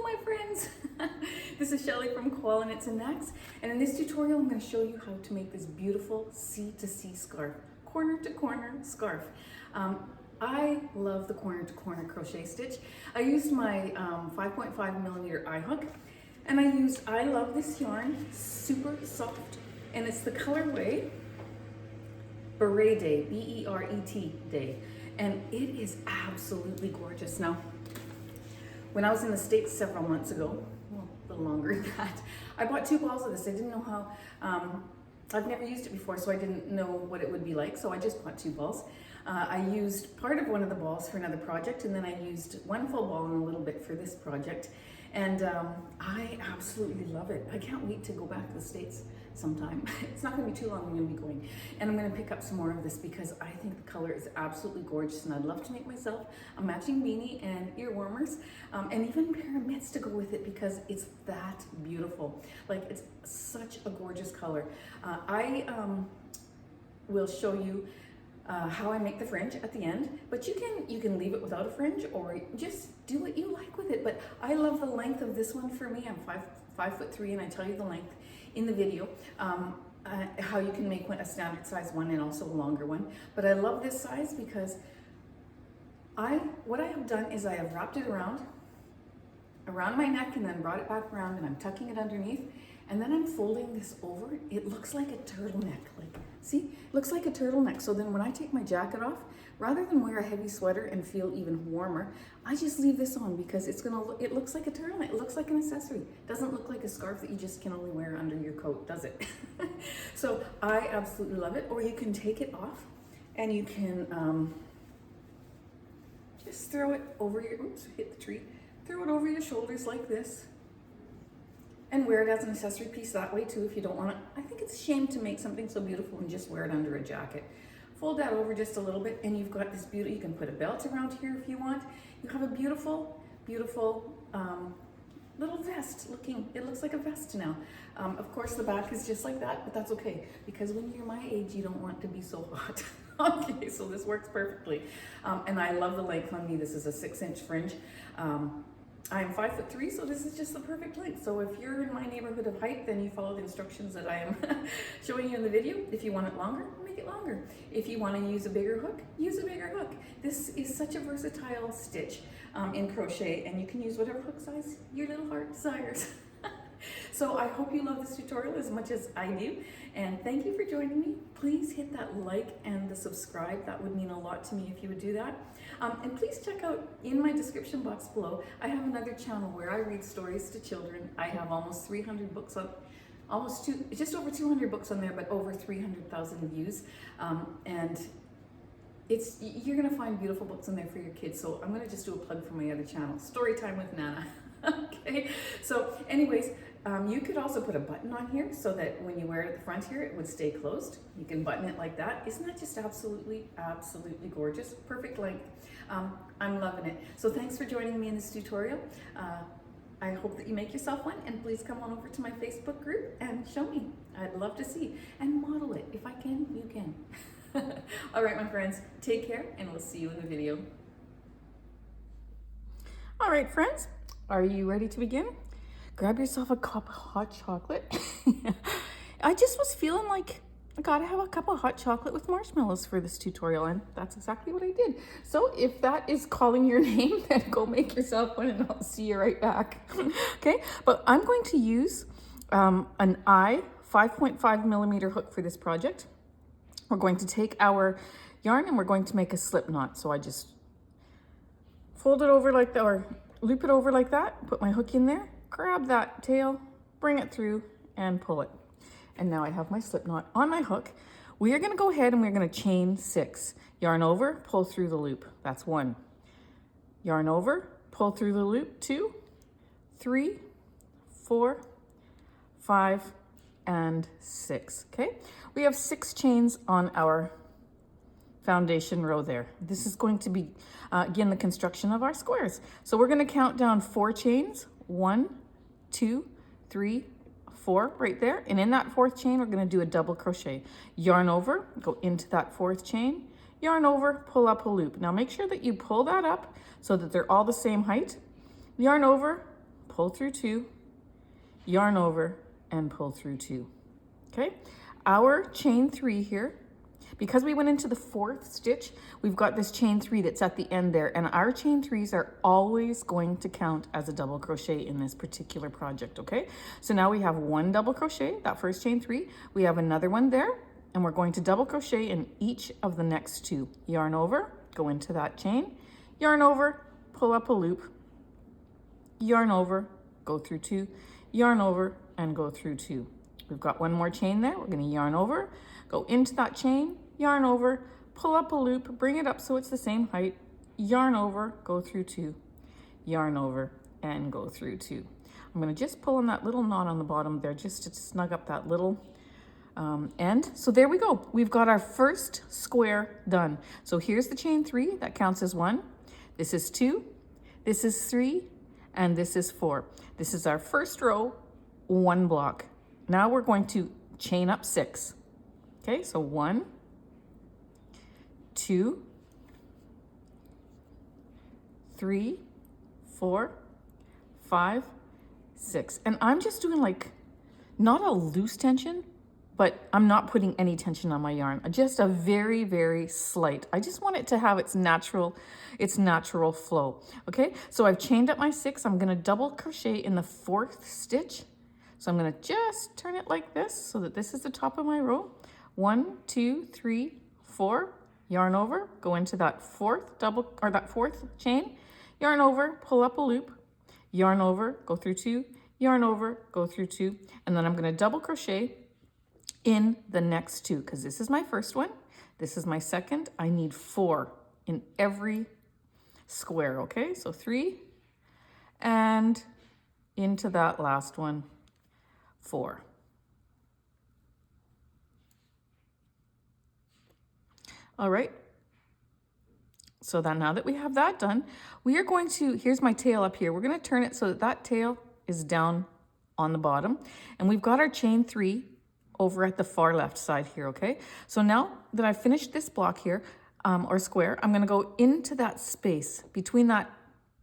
my friends. This is Shelley from Koala Knits and Knacks, and in this tutorial I'm going to show you how to make this beautiful C2C scarf, corner to corner scarf. I love the corner to corner crochet stitch. I used my 5.5 millimeter eye hook, and I love this yarn, super soft, and it's the colorway Beret Day, B-E-R-E-T Day, and it is absolutely gorgeous. Now, when I was in the States several months ago, well, a little longer than that, I bought 2 balls of this. I didn't know how, I've never used it before, so I didn't know what it would be like, so I just bought 2 balls. I used part of one of the balls for another project, and then I used 1 full ball and a little bit for this project, and I absolutely love it. I can't wait to go back to the States sometime. It's not going to be too long. I'm going to be going, and I'm going to pick up some more of this because I think the color is absolutely gorgeous, and I'd love to make myself a matching beanie and ear warmers, and even a pair of mitts to go with it because it's that beautiful. Like, it's such a gorgeous color. I will show you how I make the fringe at the end, but you can leave it without a fringe or just do what you like with it. But I love the length of this one. For me, I'm 5'3", and I tell you the length in the video, how you can make a standard size one and also a longer one. But I love this size because what I have done is I have wrapped it around my neck and then brought it back around, and I'm tucking it underneath, and then I'm folding this over. It looks like a turtleneck. Like, see, it looks like a turtleneck. So then when I take my jacket off, rather than wear a heavy sweater and feel even warmer, I just leave this on because it looks like a turtleneck. It looks like an accessory. It doesn't look like a scarf that you just can only wear under your coat, does it? So I absolutely love it. Or you can take it off and you can just throw it over your, oops, hit the tree. Throw it over your shoulders like this, and wear it as an accessory piece that way too if you don't want to. I think it's a shame to make something so beautiful and just wear it under a jacket. Fold that over just a little bit, and you've got this beauty. You can put a belt around here if you want. You have a beautiful, beautiful little vest looking. It looks like a vest now. Of course, the back is just like that, but that's okay because when you're my age, you don't want to be so hot. Okay, so this works perfectly. And I love the length on me. This is a 6-inch fringe. I'm 5'3", so this is just the perfect length. So if you're in my neighborhood of height, then you follow the instructions that I am showing you in the video. If you want it longer, make it longer. If you want to use a bigger hook, use a bigger hook. This is such a versatile stitch in crochet, and you can use whatever hook size your little heart desires. So I hope you love this tutorial as much as I do, and thank you for joining me. Please hit that like and the subscribe. That would mean a lot to me if you would do that. And please check out in my description box below, I have another channel where I read stories to children. I have almost 300 books on, just over 200 books on there, but over 300,000 views. And you're gonna find beautiful books in there for your kids. So I'm gonna just do a plug for my other channel, Storytime with Nana. Okay, so anyways, you could also put a button on here so that when you wear it at the front here, it would stay closed. You can button it like that. Isn't that just absolutely, absolutely gorgeous? Perfect length. I'm loving it. So thanks for joining me in this tutorial. I hope that you make yourself one, and please come on over to my Facebook group and show me. I'd love to see, and model it. If I can, you can. All right, my friends, take care, and we'll see you in the video. All right, friends. Are you ready to begin? Grab yourself a cup of hot chocolate. I just was feeling like I gotta have a cup of hot chocolate with marshmallows for this tutorial, and that's exactly what I did. So if that is calling your name, then go make yourself one, and I'll see you right back. Okay, but I'm going to use an 5.5 millimeter hook for this project. We're going to take our yarn and we're going to make a slip knot. So I just fold it over like that, or loop it over like that, put my hook in there, grab that tail, bring it through, and pull it. And now I have my slip knot on my hook. We are gonna go ahead and we're gonna chain 6. Yarn over, pull through the loop. That's 1. Yarn over, pull through the loop, 2, 3, 4, 5, and 6, okay? We have 6 chains on our foundation row there. This is going to be, again, the construction of our squares. So we're gonna count down 4 chains. 1, 2, 3, 4 right there. And in that 4th chain, we're gonna do a double crochet. Yarn over, go into that 4th chain, yarn over, pull up a loop. Now make sure that you pull that up so that they're all the same height. Yarn over, pull through 2, yarn over, and pull through 2. Okay, our chain 3 here, because we went into the 4th stitch, we've got this chain 3 that's at the end there, and our chain 3s are always going to count as a double crochet in this particular project, okay? So now we have 1 double crochet, that first chain 3, we have another one there, and we're going to double crochet in each of the next 2. Yarn over, go into that chain, yarn over, pull up a loop, yarn over, go through 2, yarn over, and go through 2. We've got 1 more chain there. We're going to yarn over, go into that chain, yarn over, pull up a loop, bring it up so it's the same height, yarn over, go through 2, yarn over, and go through 2. I'm going to just pull on that little knot on the bottom there just to snug up that little end. So there we go. We've got our first square done. So here's the chain 3. That counts as 1. This is 2. This is 3. And this is 4. This is our first row, 1 block. Now we're going to chain up 6. Okay, so 1, 2, 3, 4, 5, 6. And I'm just doing like, not a loose tension, but I'm not putting any tension on my yarn. Just a very, very slight. I just want it to have its natural flow. Okay, so I've chained up my 6. I'm gonna double crochet in the 4th stitch. So I'm gonna just turn it like this so that this is the top of my row. 1, 2, 3, 4, yarn over, go into that 4th chain, yarn over, pull up a loop, yarn over, go through 2, yarn over, go through 2, and then I'm gonna double crochet in the next 2, because this is my first one, this is my second. I need 4 in every square, okay? So 3, and into that last one, 4. All right. So then now that we have that done, we are going to, here's my tail up here. We're going to turn it so that that tail is down on the bottom. And we've got our chain 3 over at the far left side here, okay? So now that I've finished this block here, or square, I'm going to go into that space between that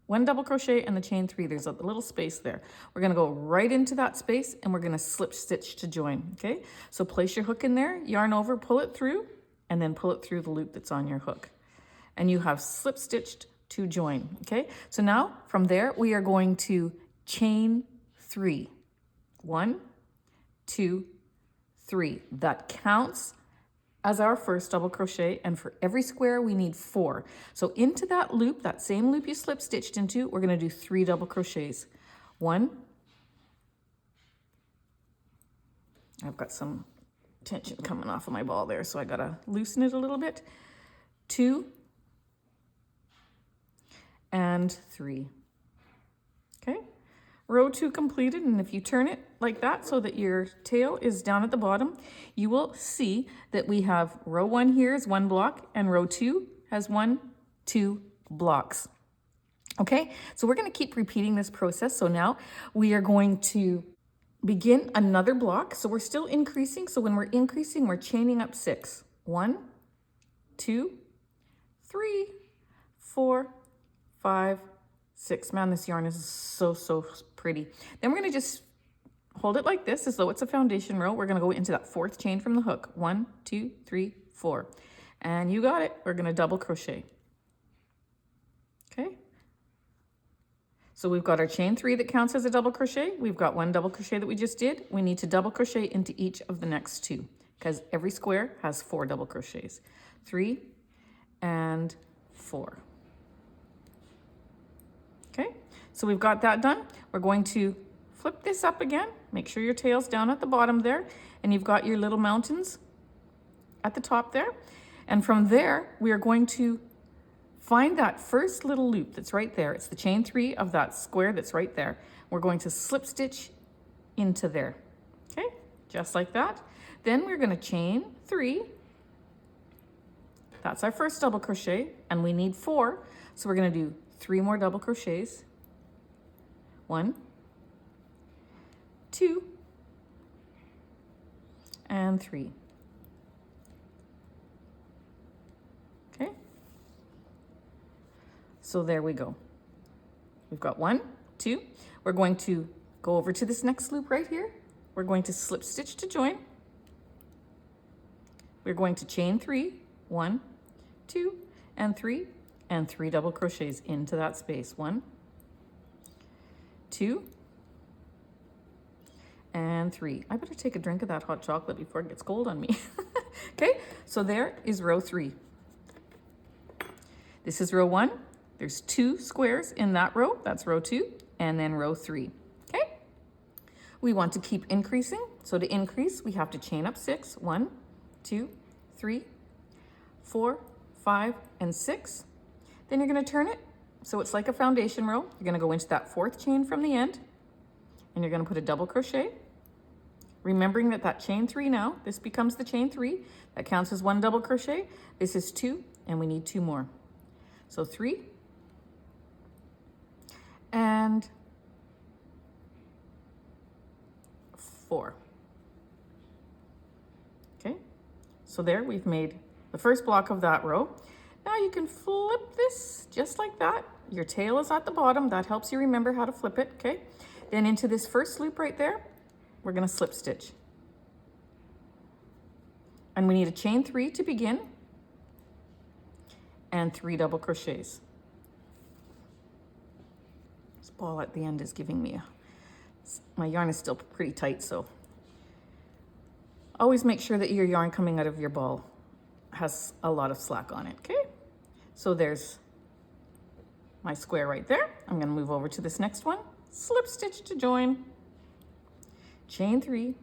1 double crochet and the chain 3. There's a little space there. We're going to go right into that space and we're going to slip stitch to join, okay? So place your hook in there, yarn over, pull it through, and then pull it through the loop that's on your hook. And you have slip stitched to join, okay? So now from there, we are going to chain 3. 1, 2, 3. That counts as our first double crochet, and for every square we need 4. So into that loop, that same loop you slip stitched into, we're going to do 3 double crochets. 1, I've got some tension coming off of my ball there, so I gotta loosen it a little bit. 2 and 3. Okay, row 2 completed, and if you turn it like that so that your tail is down at the bottom, you will see that we have row 1 here is 1 block, and row 2 has 1, 2 blocks. Okay, so we're going to keep repeating this process. So now we are going to begin another block. So we're still increasing. So when we're increasing, we're chaining up 6. 1, 2, 3, 4, 5, 6. Man, this yarn is so pretty. Then we're going to just hold it like this as though it's a foundation row. We're going to go into that 4th chain from the hook. 1, 2, 3, 4. And you got it. We're going to double crochet. Okay. So we've got our chain 3 that counts as a double crochet. We've got 1 double crochet that we just did. We need to double crochet into each of the next 2 because every square has 4 double crochets. 3 and 4. Okay, so we've got that done. We're going to flip this up again. Make sure your tail's down at the bottom there, and you've got your little mountains at the top there. And from there, we are going to find that first little loop that's right there. It's the chain 3 of that square that's right there. We're going to slip stitch into there. Okay, just like that. Then we're going to chain 3. That's our first double crochet, and we need 4. So we're going to do 3 more double crochets. 1, 2, and 3. Okay. So there we go. We've got 1, 2. We're going to go over to this next loop right here. We're going to slip stitch to join. We're going to chain 3, 1, 2, and 3 double crochets into that space. 1, 2, and 3. I better take a drink of that hot chocolate before it gets cold on me. Okay, so there is row 3. This is row 1. There's 2 squares in that row. That's row 2, and then row 3. Okay, we want to keep increasing. So to increase, we have to chain up 6. 1, 2, 3, 4, 5, and 6. Then you're going to turn it so it's like a foundation row. You're going to go into that 4th chain from the end, and you're going to put a double crochet. Remembering that that chain 3 now, this becomes the chain 3. That counts as 1 double crochet. This is 2, and we need 2 more. So 3 and 4. Okay, so there we've made the first block of that row. Now you can flip this just like that. Your tail is at the bottom. That helps you remember how to flip it, okay? Then into this first loop right there, we're going to slip stitch. And we need a chain 3 to begin and 3 double crochets. This ball at the end is giving me my yarn is still pretty tight, so always make sure that your yarn coming out of your ball has a lot of slack on it, okay? So there's my square right there. I'm going to move over to this next one. Slip stitch to join. Chain 3,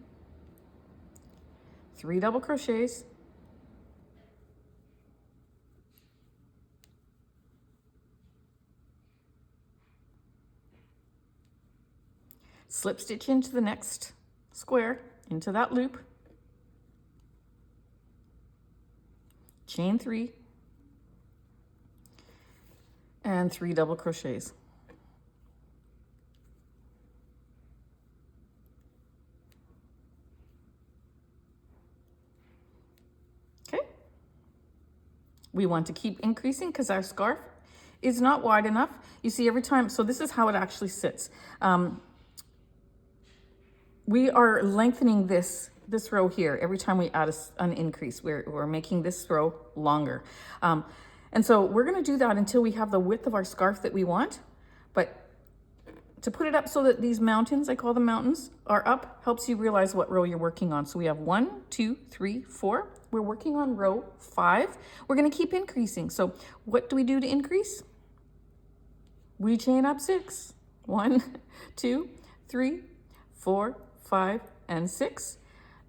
3 double crochets, slip stitch into the next square, into that loop, chain 3, and 3 double crochets. We want to keep increasing because our scarf is not wide enough. You see every time, so this is how it actually sits. We are lengthening this row here every time we add an increase. We're making this row longer. And so we're gonna do that until we have the width of our scarf that we want. But to put it up so that these mountains, I call them mountains, are up, helps you realize what row you're working on. So we have 1, 2, 3, 4. We're working on row 5. We're going to keep increasing. So what do we do to increase? We chain up 6. 1, 2, 3, 4, 5, and 6.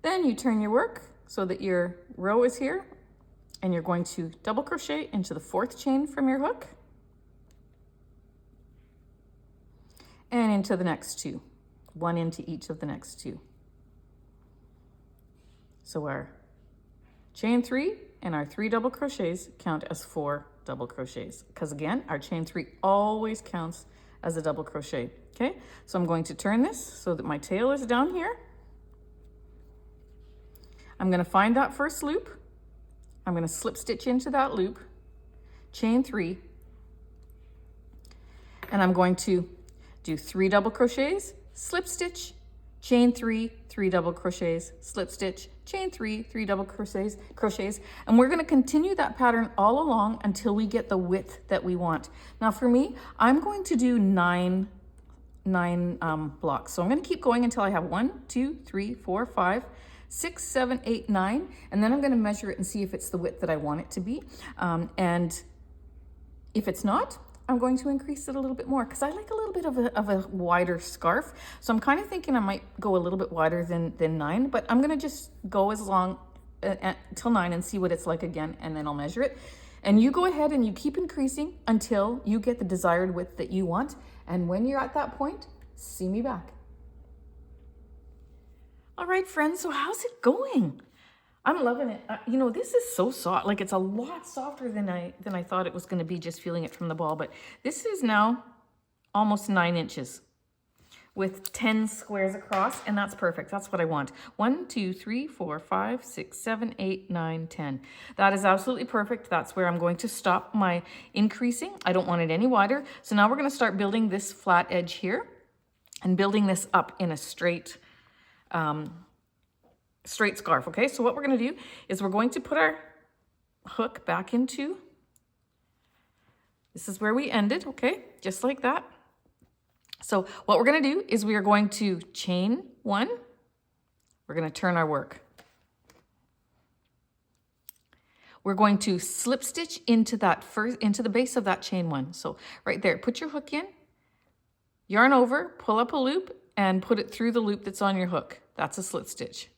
Then you turn your work so that your row is here, and you're going to double crochet into the 4th chain from your hook and into the next 2. 1 into each of the next 2. So our chain 3 and our 3 double crochets count as 4 double crochets, because again, our chain 3 always counts as a double crochet. Okay, so I'm going to turn this so that my tail is down here. I'm going to find that first loop. I'm going to slip stitch into that loop, chain 3, and I'm going to do 3 double crochets, slip stitch, chain 3, 3 double crochets, slip stitch, chain 3, 3 double crochets, and we're going to continue that pattern all along until we get the width that we want. Now for me, I'm going to do 9 blocks. So I'm going to keep going until I have 1, 2, 3, 4, 5, 6, 7, 8, 9, and then I'm going to measure it and see if it's the width that I want it to be. And if it's not, I'm going to increase it a little bit more because I like a little bit of a wider scarf. So I'm kind of thinking I might go a little bit wider than 9, but I'm going to just go as long till 9 and see what it's like again, and then I'll measure it. And you go ahead and you keep increasing until you get the desired width that you want. And when you're at that point, see me back. All right, friends, so how's it going? I'm loving it. You know, this is so soft. Like, it's a lot softer than I thought it was going to be just feeling it from the ball. But this is now almost 9 inches, with 10 squares across, and that's perfect. That's what I want. 1, 2, 3, 4, 5, 6, 7, 8, 9, 10. That is absolutely perfect. That's where I'm going to stop my increasing. I don't want it any wider. So now we're going to start building this flat edge here and building this up in a straight scarf. Okay, so what we're going to do is we're going to put our hook back into, this is where we ended, okay, just like that. So what we're going to do is we are going to chain 1. We're going to turn our work. We're going to slip stitch into the base of that chain 1. So right there, put your hook in, yarn over, pull up a loop, and put it through the loop that's on your hook. That's a slip stitch.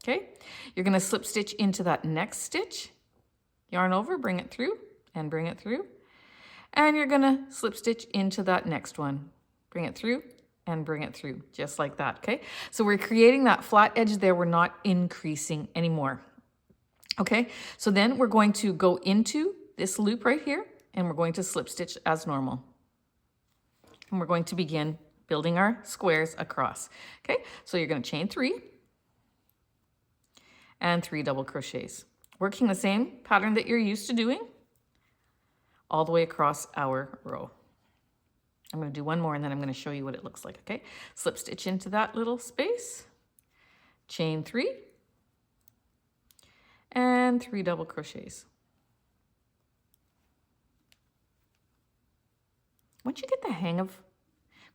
Okay, you're going to slip stitch into that next stitch, yarn over, bring it through, and bring it through. And you're going to slip stitch into that next one. Bring it through and bring it through, just like that, okay? So we're creating that flat edge there. We're not increasing anymore, okay? So then we're going to go into this loop right here, and we're going to slip stitch as normal. And we're going to begin building our squares across, okay? So you're going to chain 3 and 3 double crochets, working the same pattern that you're used to doing all the way across our row. I'm going to do one more and then I'm going to show you what it looks like, okay? Slip stitch into that little space, chain 3, and 3 double crochets. Once you get the hang of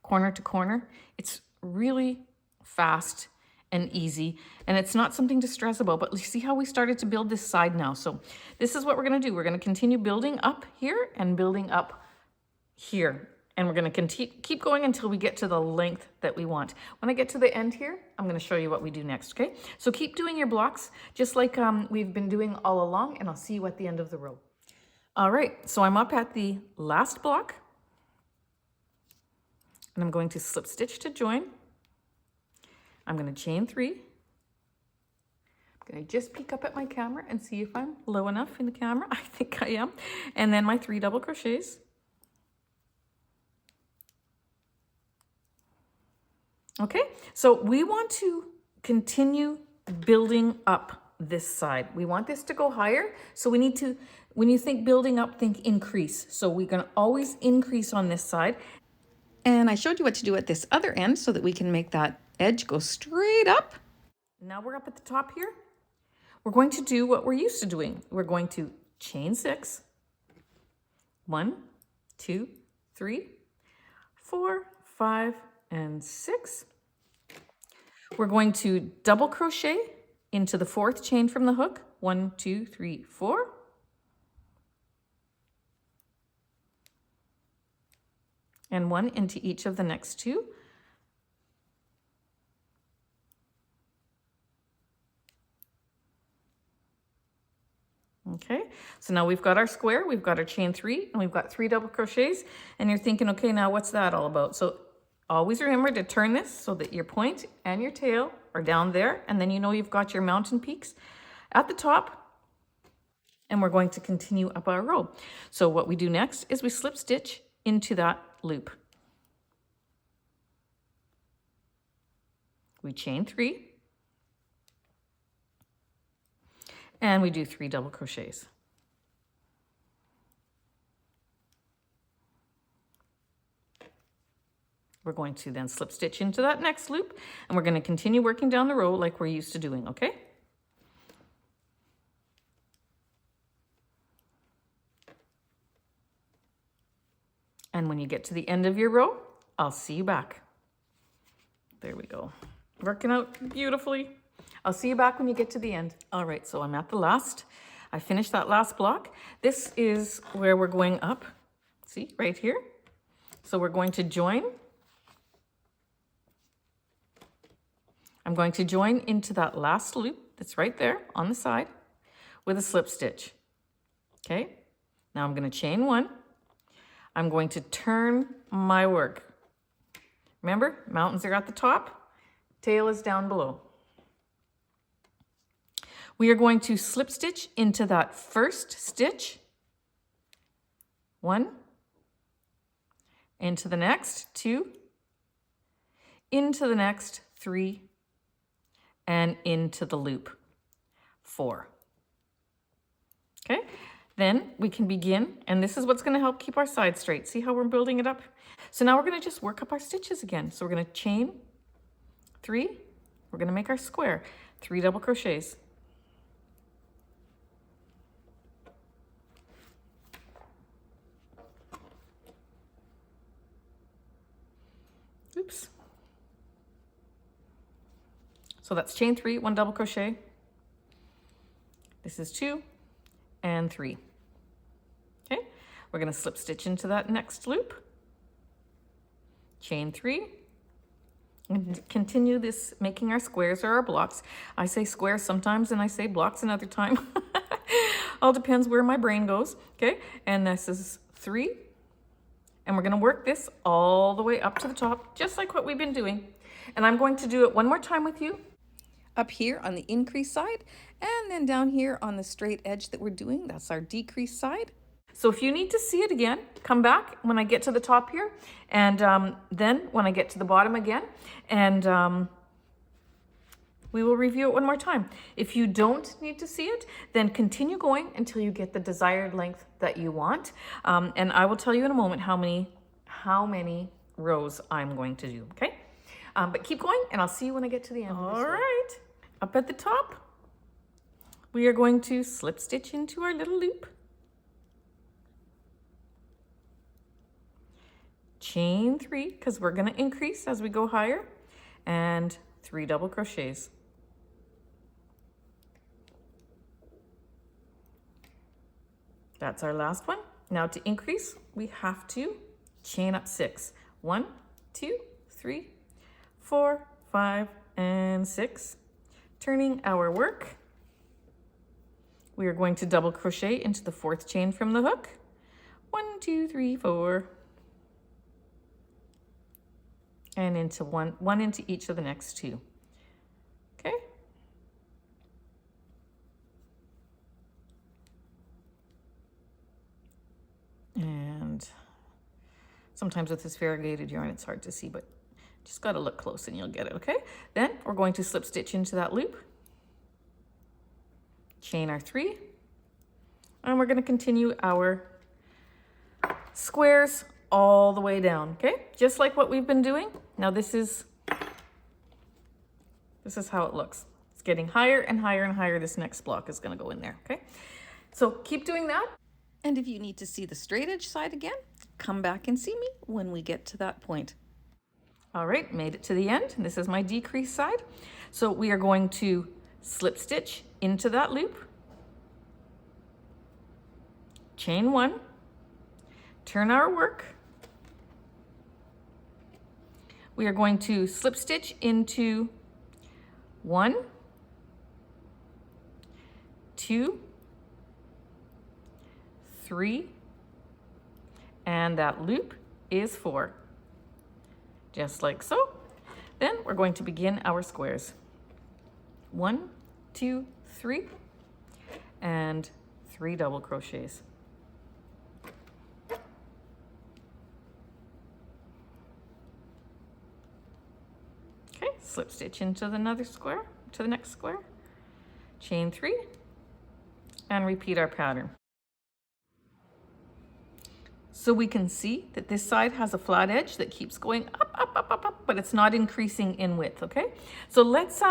corner to corner, it's really fast and easy, and it's not something to stress about. But you see how we started to build this side now? So this is what we're going to do. We're going to continue building up here and building up here. And we're going to keep going until we get to the length that we want. When I get to the end here, I'm going to show you what we do next, okay? So keep doing your blocks just like we've been doing all along, and I'll see you at the end of the row. All right, so I'm up at the last block, and I'm going to slip stitch to join. I'm going to chain 3. I'm going to just peek up at my camera and see if I'm low enough in the camera. I think I am. And then my 3 double crochets. Okay, so we want to continue building up this side. We want this to go higher. So we need to, when you think building up, think increase. So we're going to always increase on this side. And I showed you what to do at this other end so that we can make that edge go straight up. Now we're up at the top here. We're going to do what we're used to doing. We're going to chain 6. 1, 2, 3, 4, 5, and 6. We're going to double crochet into the 4th chain from the hook. 1, 2, 3, 4. And 1 into each of the next 2. Okay, so now we've got our square, we've got our chain 3, and we've got 3 double crochets, and you're thinking, okay, now what's that all about? So always remember to turn this so that your point and your tail are down there, and then you know you've got your mountain peaks at the top, and we're going to continue up our row. So what we do next is we slip stitch into that loop. We chain 3, and we do 3 double crochets. We're going to then slip stitch into that next loop, and we're going to continue working down the row like we're used to doing, okay? And when you get to the end of your row, I'll see you back. There we go. Working out beautifully. I'll see you back when you get to the end. All right, so I'm at the last. I finished that last block. This is where we're going up. See, right here. So we're going to join. I'm going to join into that last loop that's right there on the side with a slip stitch. Okay, now I'm going to chain 1. I'm going to turn my work. Remember, mountains are at the top, tail is down below. We are going to slip stitch into that first stitch. 1, into the next 2, into the next 3, and into the loop 4. Okay, then we can begin, and this is what's going to help keep our side straight. See how we're building it up? So now we're going to just work up our stitches again. So we're going to chain 3, we're going to make our square, 3 double crochets. Oops. So that's chain 3, 1 double crochet. This is 2 and 3. Okay, we're going to slip stitch into that next loop. Chain 3. And continue this making our squares or our blocks. I say squares sometimes and I say blocks another time. All depends where my brain goes. Okay, and this is 3. And we're going to work this all the way up to the top, just like what we've been doing. And I'm going to do it one more time with you. Up here on the increase side, and then down here on the straight edge that we're doing, that's our decrease side. So if you need to see it again, come back when I get to the top here, and then when I get to the bottom again, and we will review it one more time. If you don't need to see it, then continue going until you get the desired length that you want. And I will tell you in a moment how many rows I'm going to do, okay? But keep going, and I'll see you when I get to the end. All right, up at the top, we are going to slip stitch into our little loop. Chain 3, because we're going to increase as we go higher, and 3 double crochets. That's our last one. Now to increase, we have to chain up 6. 1, 2, 3, 4, 5, and 6. Turning our work, we are going to double crochet into the 4th chain from the hook. 1, 2, 3, 4. And into one into each of the next 2. Okay? And sometimes with this variegated yarn, it's hard to see, but just got to look close and you'll get it, okay? Then we're going to slip stitch into that loop, chain our 3, and we're going to continue our squares all the way down, okay? Just like what we've been doing. Now this is how it looks. It's getting higher and higher and higher. This next block is going to go in there, okay? So keep doing that. And if you need to see the straight edge side again, come back and see me when we get to that point. All right, made it to the end. This is my decrease side. So we are going to slip stitch into that loop, chain 1, turn our work. We are going to slip stitch into 1, 2, 3, and that loop is 4. Just like so. Then we're going to begin our squares. 1, 2, 3, and 3 double crochets. Okay, slip stitch into another square, to the next square, chain 3, and repeat our pattern. So we can see that this side has a flat edge that keeps going up, up, up, up, up, but it's not increasing in width, okay? So let's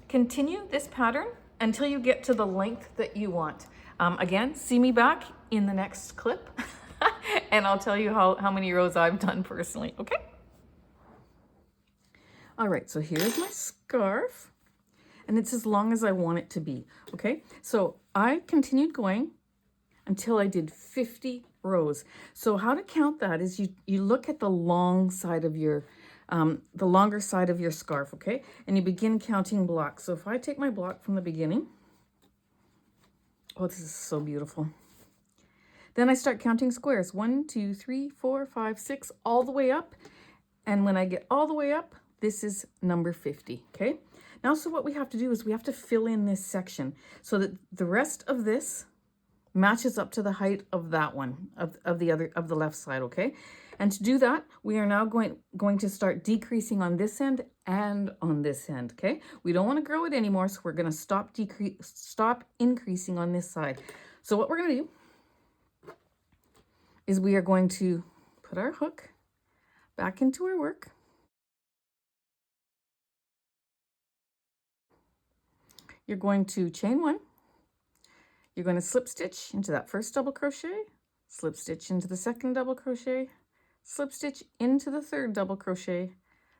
continue this pattern until you get to the length that you want. Again, see me back in the next clip and I'll tell you how many rows I've done personally, okay? All right, so here's my scarf and it's as long as I want it to be, okay? So I continued going until I did 50 rows. So how to count that is you look at the long side of your, the longer side of your scarf, okay? And you begin counting blocks. So if I take my block from the beginning, oh, this is so beautiful. Then I start counting squares, 1, 2, 3, 4, 5, 6, all the way up. And when I get all the way up, this is number 50, okay? Now, so what we have to do is we have to fill in this section so that the rest of this matches up to the height of that one, of the left side, okay? And to do that, we are now going to start decreasing on this end and on this end, okay? We don't want to grow it anymore, so we're going to stop increasing on this side. So what we're going to do is we are going to put our hook back into our work. You're going to chain one. You're going to slip stitch into that first double crochet, slip stitch into the second double crochet, slip stitch into the third double crochet,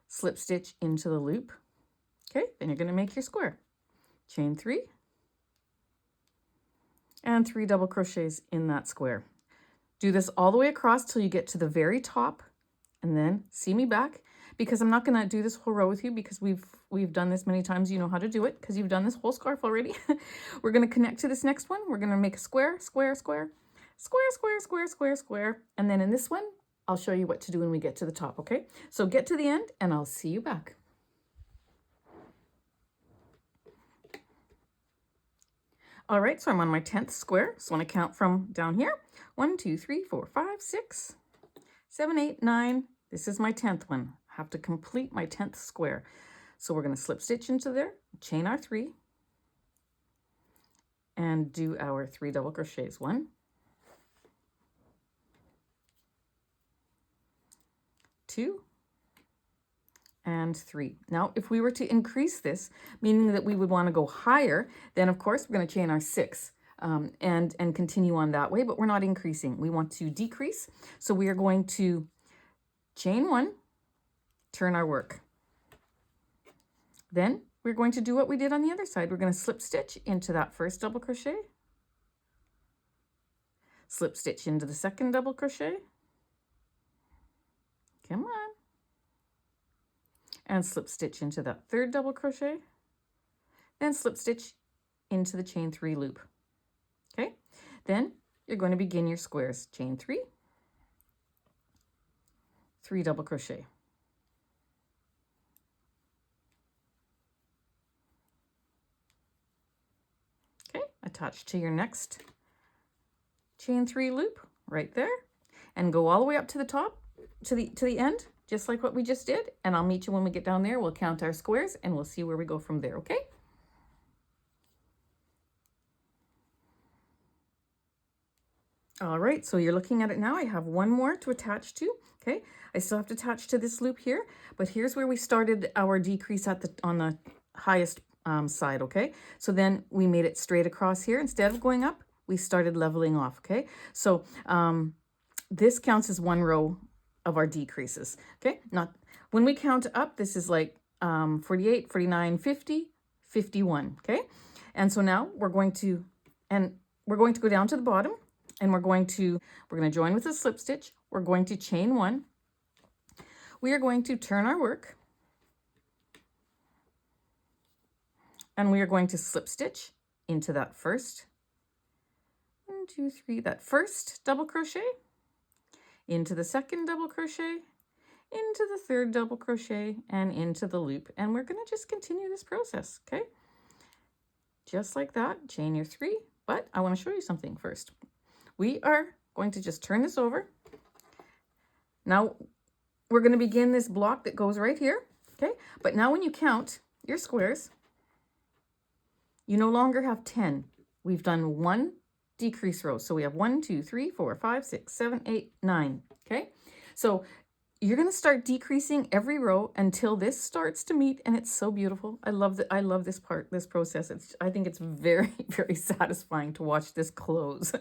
slip stitch into the loop. Okay, then you're going to make your square. Chain 3 and 3 double crochets in that square. Do this all the way across till you get to the very top, and then see me back, because I'm not going to do this whole row with you because we've done this many times. You know how to do it because you've done this whole scarf already. We're going to connect to this next one. We're going to make a square, square, square, square, square, square, square, square. And then in this one, I'll show you what to do when we get to the top, okay? So get to the end and I'll see you back. All right, so I'm on my 10th square. So I'm going to count from down here. 1, 2, 3, 4, 5, 6, 7, 8, 9. This is my 10th one. I have to complete my 10th square. So we're going to slip stitch into there, chain our 3, and do our 3 double crochets. 1, 2, and 3. Now, if we were to increase this, meaning that we would want to go higher, then of course we're going to chain our 6 and continue on that way, but we're not increasing. We want to decrease. So we are going to chain 1, turn our work. Then we're going to do what we did on the other side. We're going to slip stitch into that first double crochet, slip stitch into the second double crochet, come on, and slip stitch into that third double crochet, then slip stitch into the chain 3 loop. Okay, then you're going to begin your squares. Chain 3, 3 double crochet. Okay, attach to your next chain 3 loop right there, and go all the way up to the top, to the end, just like what we just did. And I'll meet you when we get down there. We'll count our squares and we'll see where we go from there, okay? All right, so you're looking at it now. I have one more to attach to, okay? I still have to attach to this loop here, but here's where we started our decrease on the highest side, okay? So then we made it straight across here. Instead of going up, we started leveling off, okay? So this counts as one row of our decreases, okay? Not when we count up, this is like 48, 49, 50, 51, okay? And so now we're going to go down to the bottom, and we're going to join with a slip stitch. We're going to chain 1. We are going to turn our work, and we are going to slip stitch into that first 1, 2, 3, that first double crochet, into the second double crochet, into the third double crochet, and into the loop. And we're going to just continue this process, okay? Just like that, chain your 3, but I want to show you something first. We are going to just turn this over. Now, we're going to begin this block that goes right here, okay? But now when you count your squares, you no longer have 10. We've done 1 decrease row. So we have 1, 2, 3, 4, 5, 6, 7, 8, 9, okay? So you're going to start decreasing every row until this starts to meet, and it's so beautiful. I love this process. I think it's very, very satisfying to watch this close.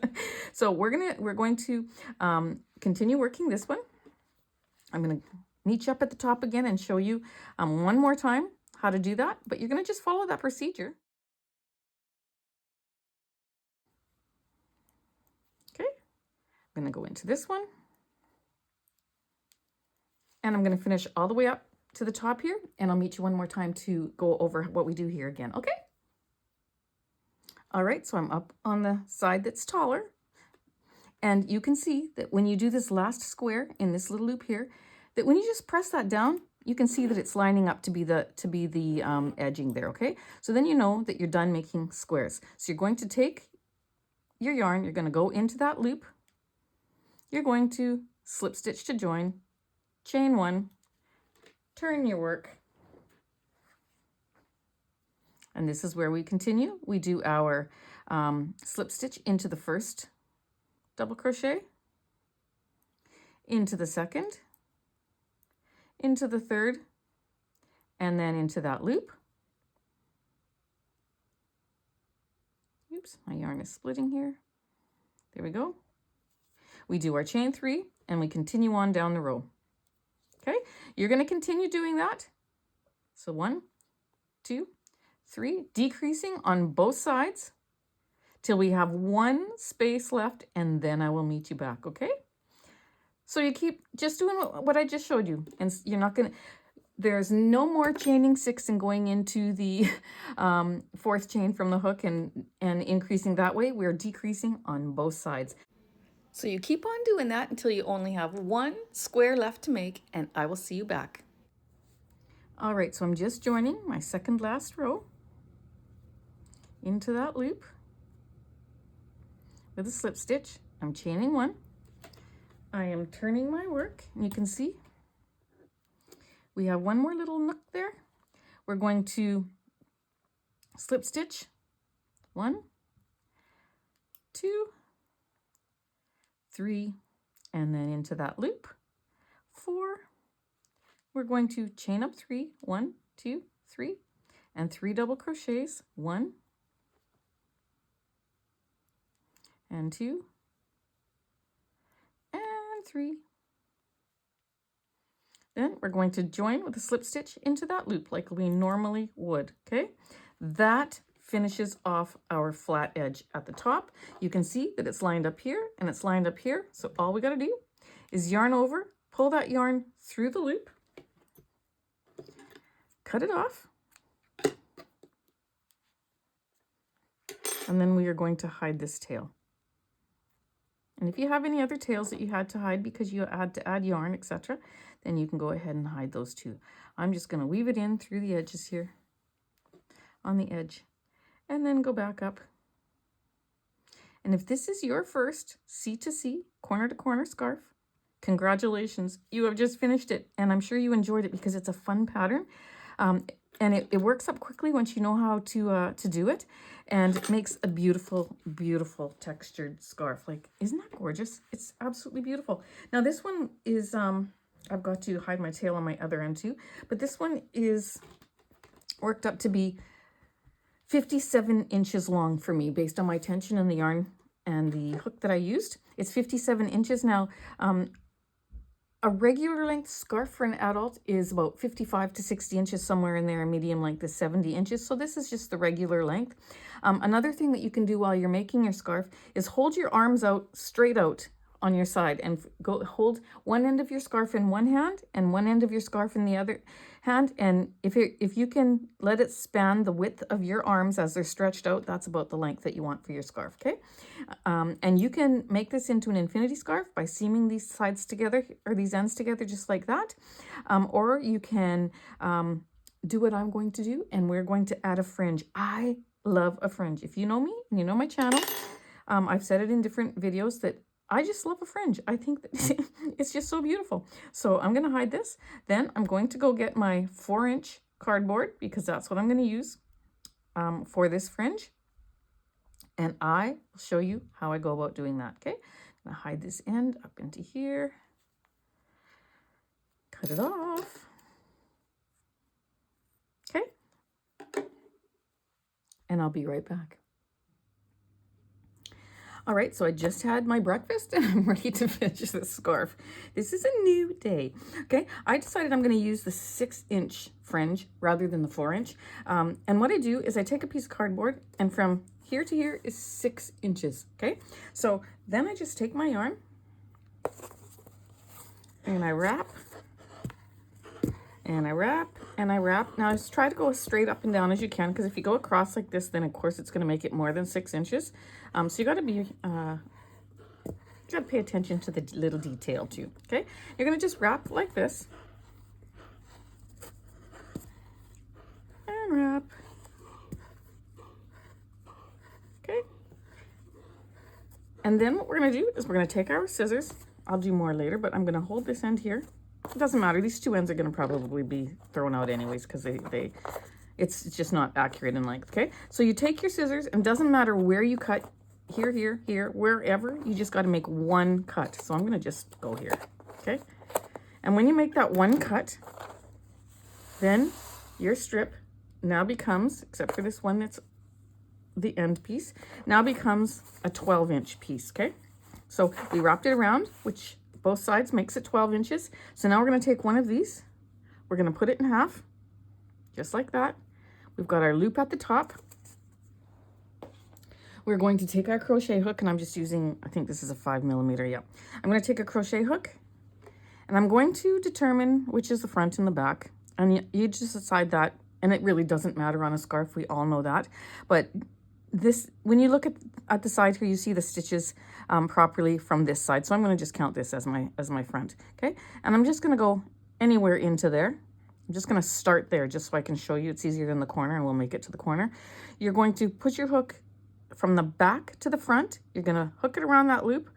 So we're going to continue working this one. I'm going to meet you up at the top again and show you one more time how to do that, but you're going to just follow that procedure. Okay, I'm going to go into this one. And I'm going to finish all the way up to the top here, and I'll meet you one more time to go over what we do here again, okay? All right, so I'm up on the side that's taller, and you can see that when you do this last square in this little loop here, that when you just press that down, you can see that it's lining up to be the edging there, okay? So then you know that you're done making squares. So you're going to take your yarn, you're going to go into that loop, you're going to slip stitch to join, chain 1, turn your work, and this is where we continue. We do our slip stitch into the first double crochet, into the second, into the third, and then into that loop. Oops, my yarn is splitting here. There we go. We do our chain 3 and we continue on down the row. Okay, you're going to continue doing that. So 1, 2, 3, decreasing on both sides till we have 1 space left, and then I will meet you back, okay? So you keep just doing what I just showed you, and you're not going to, there's no more chaining 6 and going into the 4th chain from the hook and increasing that way. We're decreasing on both sides. So you keep on doing that until you only have 1 square left to make, and I will see you back. All right, so I'm just joining my second last row into that loop with a slip stitch. I'm chaining 1. I am turning my work, and you can see we have 1 more little nook there. We're going to slip stitch 1, 2, 3, and then into that loop 4. We're going to chain up 3, 1, 2, 3, and 3 double crochets, 1 and 2 and 3. Then we're going to join with a slip stitch into that loop like we normally would, okay? That finishes off our flat edge at the top. You can see that it's lined up here and it's lined up here. So all we got to do is yarn over, pull that yarn through the loop, cut it off, and then we are going to hide this tail. And if you have any other tails that you had to hide because you had to add yarn, etc., then you can go ahead and hide those too. I'm just going to weave it in through the edges here on the edge and then go back up. And if this is your first C2C corner to corner scarf, congratulations, you have just finished it. And I'm sure you enjoyed it because it's a fun pattern. And it works up quickly once you know how to do it, and it makes a beautiful, beautiful textured scarf. Like, isn't that gorgeous? It's absolutely beautiful. Now this one is, I've got to hide my tail on my other end too, but this one is worked up to be 57 inches long for me based on my tension and the yarn and the hook that I used. It's 57 inches. Now, a regular length scarf for an adult is about 55 to 60 inches, somewhere in there. A medium length is 70 inches. So this is just the regular length. Another thing that you can do while you're making your scarf is hold your arms out straight out on your side and go hold one end of your scarf in one hand and one end of your scarf in the other hand. And if you can let it span the width of your arms as they're stretched out, that's about the length that you want for your scarf, okay? And you can make this into an infinity scarf by seaming these sides together or these ends together just like that. Or you can do what I'm going to do, and we're going to add a fringe. I love a fringe. If you know me and you know my channel, I've said it in different videos that I just love a fringe. I think that it's just so beautiful. So I'm going to hide this. Then I'm going to go get my 4-inch cardboard because that's what I'm going to use for this fringe. And I will show you how I go about doing that, okay? I'm going to hide this end up into here. Cut it off. Okay. And I'll be right back. All right, so I just had my breakfast and I'm ready to finish this scarf. This is a new day, okay? I decided I'm gonna use the 6-inch fringe rather than the 4-inch. And what I do is I take a piece of cardboard and from here to here is 6 inches, okay? So then I just take my yarn and I wrap and I wrap and I wrap. Now just try to go as straight up and down as you can, because if you go across like this, then of course it's going to make it more than 6 inches. So you got to be, you got to pay attention to the little detail too. Okay, you're going to just wrap like this and wrap. Okay, and then what we're going to do is we're going to take our scissors. I'll do more later, but I'm gonna hold this end here. It doesn't matter. These two ends are gonna probably be thrown out anyways because it's just not accurate in length, okay? So you take your scissors, and it doesn't matter where you cut, here, here, here, wherever, you just gotta make one cut. So I'm gonna just go here, okay? And when you make that one cut, then your strip now becomes, except for this one that's the end piece, now becomes a 12-inch piece, okay? So we wrapped it around, which both sides makes it 12 inches. So now we're gonna take one of these, we're gonna put it in half, just like that. We've got our loop at the top. We're going to take our crochet hook, and I'm just using, I think this is a 5mm, yeah. I'm gonna take a crochet hook, and I'm going to determine which is the front and the back. And you just decide that, and it really doesn't matter on a scarf, we all know that. But this, when you look at the side here, you see the stitches properly from this side. So I'm going to just count this as my front, okay? And I'm just going to go anywhere into there. I'm just going to start there just so I can show you. It's easier than the corner, and we'll make it to the corner. You're going to put your hook from the back to the front. You're going to hook it around that loop,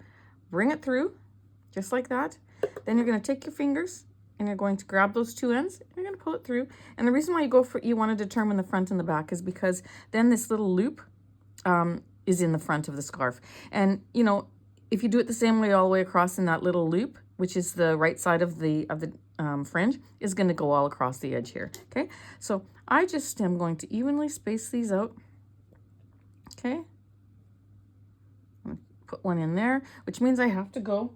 bring it through, just like that. Then you're going to take your fingers, and you're going to grab those two ends, and you're going to pull it through. And the reason why you want to determine the front and the back is because then this little loop is in the front of the scarf. And you know, if you do it the same way all the way across in that little loop, which is the right side of the fringe, is going to go all across the edge here. Okay, so I just am going to evenly space these out. Okay, I'm going to put one in there, which means I have to go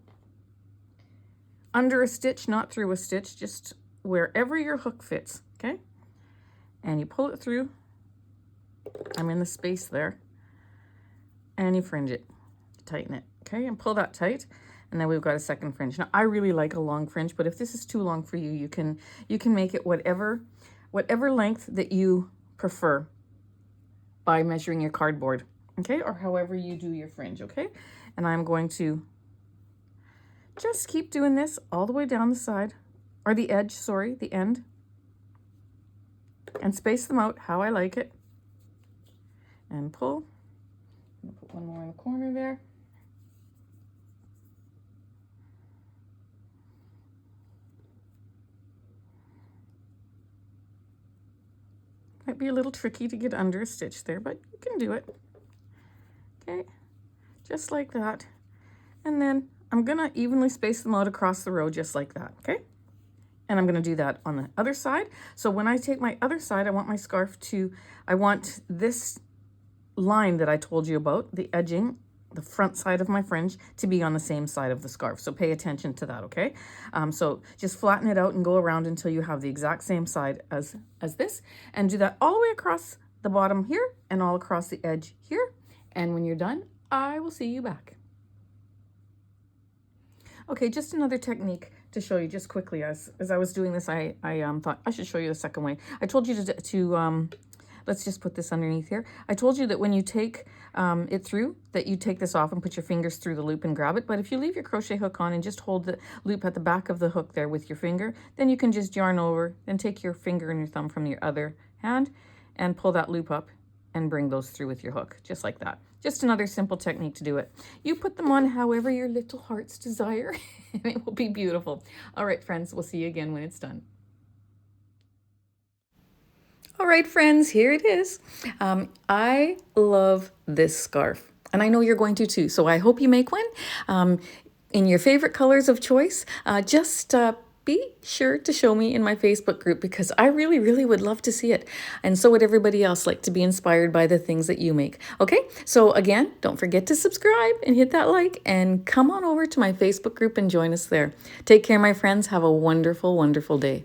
under a stitch, not through a stitch, just wherever your hook fits. Okay, and you pull it through. I'm in the space there. And you fringe it, tighten it, okay, and pull that tight, and then we've got a second fringe. Now I really like a long fringe, but if this is too long for you, you can make it whatever length that you prefer by measuring your cardboard, okay, or however you do your fringe, okay. And I'm going to just keep doing this all the way down the side, or the edge, sorry, the end, and space them out how I like it, and pull. I'm gonna put one more in the corner there. Might be a little tricky to get under a stitch there, but you can do it. Okay, just like that. And then I'm gonna evenly space them out across the row just like that, okay? And I'm gonna do that on the other side. So when I take my other side, I want my scarf to, I want this line that I told you about, the edging, the front side of my fringe, to be on the same side of the scarf. So pay attention to that, okay? So just flatten it out and go around until you have the exact same side as this, and do that all the way across the bottom here and all across the edge here. And when you're done, I will see you back. Okay, just another technique to show you just quickly. As I was doing this, I thought I should show you the second way. I told you to let's just put this underneath here. I told you that when you take it through, that you take this off and put your fingers through the loop and grab it. But if you leave your crochet hook on and just hold the loop at the back of the hook there with your finger, then you can just yarn over, then take your finger and your thumb from your other hand and pull that loop up and bring those through with your hook, just like that. Just another simple technique to do it. You put them on however your little hearts desire, and it will be beautiful. All right, friends, we'll see you again when it's done. All right, friends, here it is. I love this scarf, and I know you're going to too, so I hope you make one in your favorite colors of choice. Just be sure to show me in my Facebook group, because I really, really would love to see it. And so would everybody else like to be inspired by the things that you make. Okay, so again, don't forget to subscribe and hit that like, and come on over to my Facebook group and join us there. Take care, my friends. Have a wonderful, wonderful day.